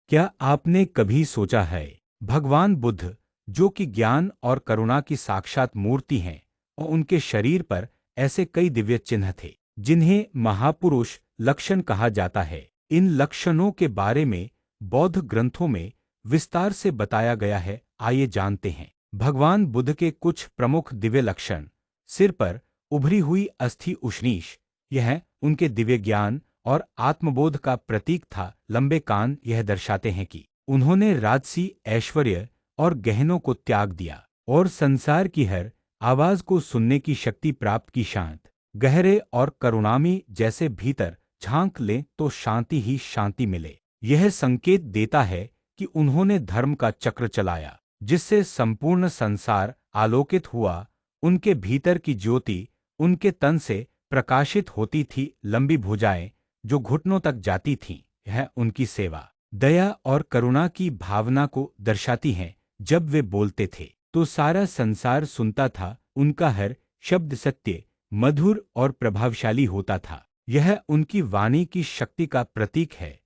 क्या आपने कभी सोचा है, भगवान बुद्ध, जो कि ज्ञान और करुणा की साक्षात मूर्ति हैं, और उनके शरीर पर ऐसे कई दिव्य चिन्ह थे जिन्हें महापुरुष लक्षण कहा जाता है। इन लक्षणों के बारे में बौद्ध ग्रंथों में विस्तार से बताया गया है। आइए जानते हैं। भगवान बुद्ध के कुछ प्रमुख दिव्य लक्षण। सिर पर उभरी हुई अस्थि उष्णीष, यह उनके दिव्य ज्ञान और आत्मबोध का प्रतीक था। लंबे कान, यह दर्शाते हैं कि उन्होंने राजसी ऐश्वर्य और गहनों को त्याग दिया और संसार की हर आवाज को सुनने की शक्ति प्राप्त की। शांत, गहरे और करुणामयी, जैसे भीतर झांक लें तो शांति ही शांति मिले। यह संकेत देता है कि उन्होंने धर्म का चक्र चलाया जिससे संपूर्ण संसार आलोकित हुआ। उनके भीतर की ज्योति उनके तन से प्रकाशित होती थी। लंबी भुजाएं जो घुटनों तक जाती थीं, यह उनकी सेवा, दया और करुणा की भावना को दर्शाती हैं। जब वे बोलते थे तो सारा संसार सुनता था। उनका हर शब्द सत्य, मधुर और प्रभावशाली होता था। यह उनकी वाणी की शक्ति का प्रतीक है,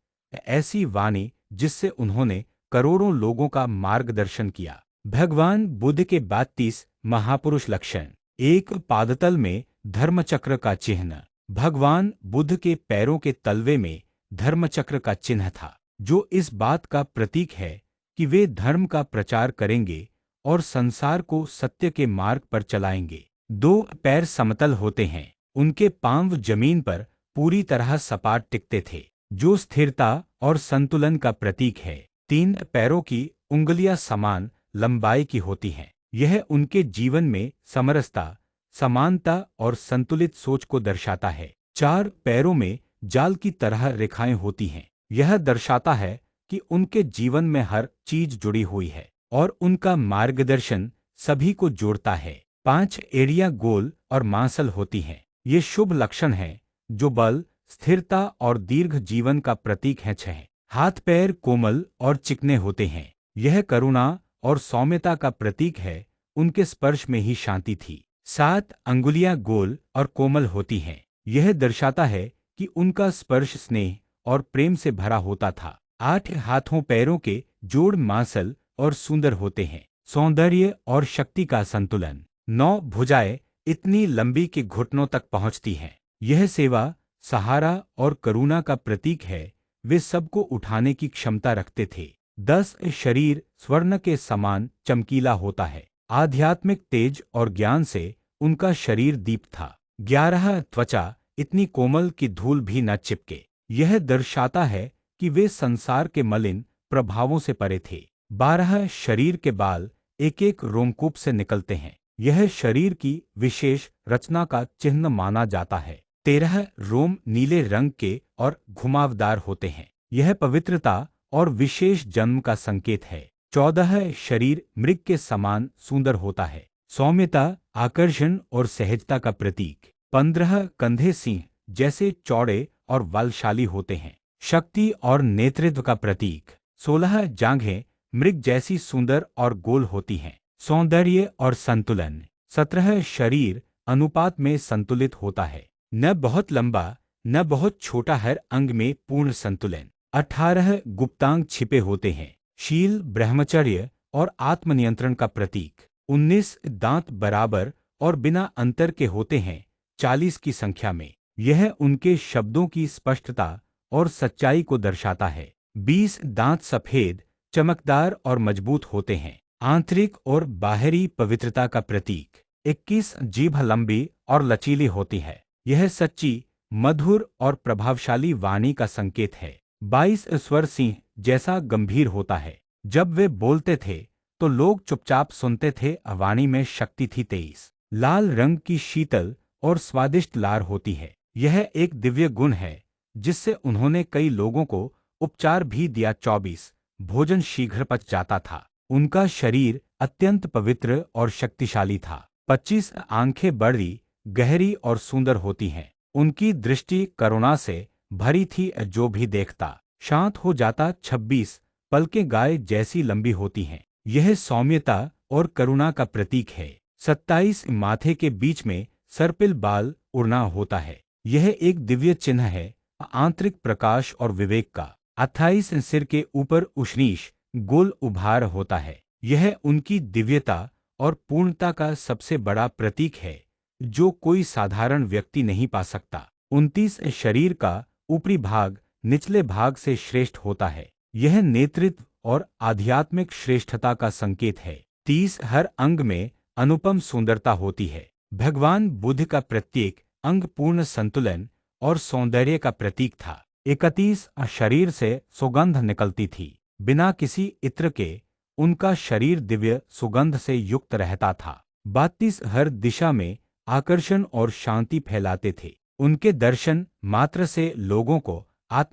ऐसी वाणी जिससे उन्होंने करोड़ों लोगों का मार्गदर्शन किया। भगवान बुद्ध के 32 महापुरुष लक्षण। एक, पादतल में धर्मचक्र का चिन्ह। भगवान बुद्ध के पैरों के तलवे में धर्मचक्र का चिन्ह था, जो इस बात का प्रतीक है कि वे धर्म का प्रचार करेंगे और संसार को सत्य के मार्ग पर चलाएंगे। 2, पैर समतल होते हैं। उनके पांव जमीन पर पूरी तरह सपाट टिकते थे, जो स्थिरता और संतुलन का प्रतीक है। 3, पैरों की उंगलियां समान लंबाई की होती हैं। यह उनके जीवन में समरसता, समानता और संतुलित सोच को दर्शाता है। 4, पैरों में जाल की तरह रेखाएं होती हैं। यह दर्शाता है कि उनके जीवन में हर चीज जुड़ी हुई है और उनका मार्गदर्शन सभी को जोड़ता है। 5, एड़ियां गोल और मांसल होती हैं। ये शुभ लक्षण हैं जो बल, स्थिरता और दीर्घ जीवन का प्रतीक है। 6, हाथ पैर कोमल और चिकने होते हैं। यह करुणा और सौम्यता का प्रतीक है। उनके स्पर्श में ही शांति थी। 7, अंगुलियां गोल और कोमल होती हैं। यह दर्शाता है कि उनका स्पर्श स्नेह और प्रेम से भरा होता था। 8, हाथों पैरों के जोड़ मांसल और सुंदर होते हैं, सौंदर्य और शक्ति का संतुलन। 9, भुजाएं इतनी लंबी कि घुटनों तक पहुंचती हैं। यह सेवा, सहारा और करुणा का प्रतीक है। वे सबको उठाने की क्षमता रखते थे। 10, शरीर स्वर्ण के समान चमकीला होता है। आध्यात्मिक तेज और ज्ञान से उनका शरीर दीप्त था। 11, त्वचा इतनी कोमल कि धूल भी न चिपके। यह दर्शाता है कि वे संसार के मलिन प्रभावों से परे थे। 12, शरीर के बाल एक एक रोमकूप से निकलते हैं। यह शरीर की विशेष रचना का चिन्ह माना जाता है। 13, रोम नीले रंग के और घुमावदार होते हैं। यह पवित्रता और विशेष जन्म का संकेत है। 14, शरीर मृग के समान सुंदर होता है, सौम्यता, आकर्षण और सहजता का प्रतीक। 15, कंधे सिंह जैसे चौड़े और बलशाली होते हैं, शक्ति और नेतृत्व का प्रतीक। 16, जांघें मृग जैसी सुंदर और गोल होती हैं, सौंदर्य और संतुलन। 17, शरीर अनुपात में संतुलित होता है, न बहुत लंबा न बहुत छोटा, हर अंग में पूर्ण संतुलन। 18, गुप्तांग छिपे होते हैं, शील, ब्रह्मचर्य और आत्मनियंत्रण का प्रतीक। 19, दांत बराबर और बिना अंतर के होते हैं, 40 की संख्या में। यह उनके शब्दों की स्पष्टता और सच्चाई को दर्शाता है। 20, दांत सफेद, चमकदार और मजबूत होते हैं, आंतरिक और बाहरी पवित्रता का प्रतीक। 21, जीभ लंबी और लचीली होती है। यह सच्ची, मधुर और प्रभावशाली वाणी का संकेत है। 22, स्वर सिंह जैसा गंभीर होता है। जब वे बोलते थे तो लोग चुपचाप सुनते थे। वाणी में शक्ति थी। 23, लाल रंग की शीतल और स्वादिष्ट लार होती है। यह एक दिव्य गुण है जिससे उन्होंने कई लोगों को उपचार भी दिया। 24, भोजन शीघ्र पच जाता था। उनका शरीर अत्यंत पवित्र और शक्तिशाली था। 25, आंखें बड़ी, गहरी और सुंदर होती हैं। उनकी दृष्टि करुणा से भरी थी, जो भी देखता शांत हो जाता। 26, पलकें गाय जैसी लंबी होती हैं। यह सौम्यता और करुणा का प्रतीक है। 27, माथे के बीच में सर्पिल बाल उड़ना होता है। यह एक दिव्य चिन्ह है, आंतरिक प्रकाश और विवेक का। 28 सिर के ऊपर उष्णीष गोल उभार होता है। यह उनकी दिव्यता और पूर्णता का सबसे बड़ा प्रतीक है, जो कोई साधारण व्यक्ति नहीं पा सकता। 29 शरीर का ऊपरी भाग निचले भाग से श्रेष्ठ होता है। यह नेतृत्व और आध्यात्मिक श्रेष्ठता का संकेत है। 30 हर अंग में अनुपम सुंदरता होती है। भगवान बुद्ध का प्रत्येक अंग पूर्ण संतुलन और सौंदर्य का प्रतीक था। 31 शरीर से सुगंध निकलती थी। बिना किसी इत्र के उनका शरीर दिव्य सुगंध से युक्त रहता था। 32 हर दिशा में आकर्षण और शांति फैलाते थे। उनके दर्शन मात्र से लोगों को आत्म